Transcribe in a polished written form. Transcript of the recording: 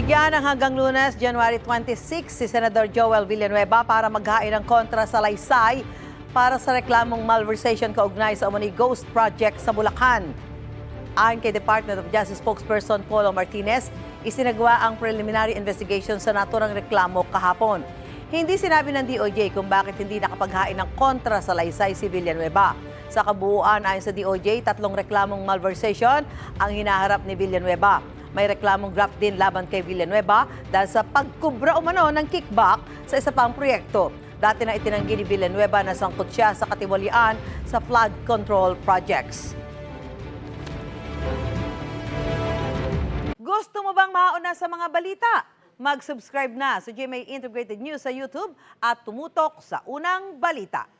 Binigyan ng hanggang Lunes, January 26, si Senador Joel Villanueva para maghain ng kontra sa Laysay para sa reklamong malversation kaugnay sa umano'y Ghost Project sa Bulacan. Ayon kay Department of Justice spokesperson Polo Martinez, isinagawa ang preliminary investigation sa naturang reklamo kahapon. Hindi sinabi ng DOJ kung bakit hindi nakapaghain ng kontra sa Laysay si Villanueva. Sa kabuuan, ayon sa DOJ, 3 reklamong malversation ang hinaharap ni Villanueva. May reklamong graft din laban kay Villanueva dahil sa pagkubra umano ng kickback sa isa pang proyekto. Dati na itinanggi ni Villanueva na sangkot siya sa katiwalian sa flood control projects. Gusto mo bang mauna sa mga balita? Mag-subscribe na sa GMA Integrated News sa YouTube at tumutok sa unang balita.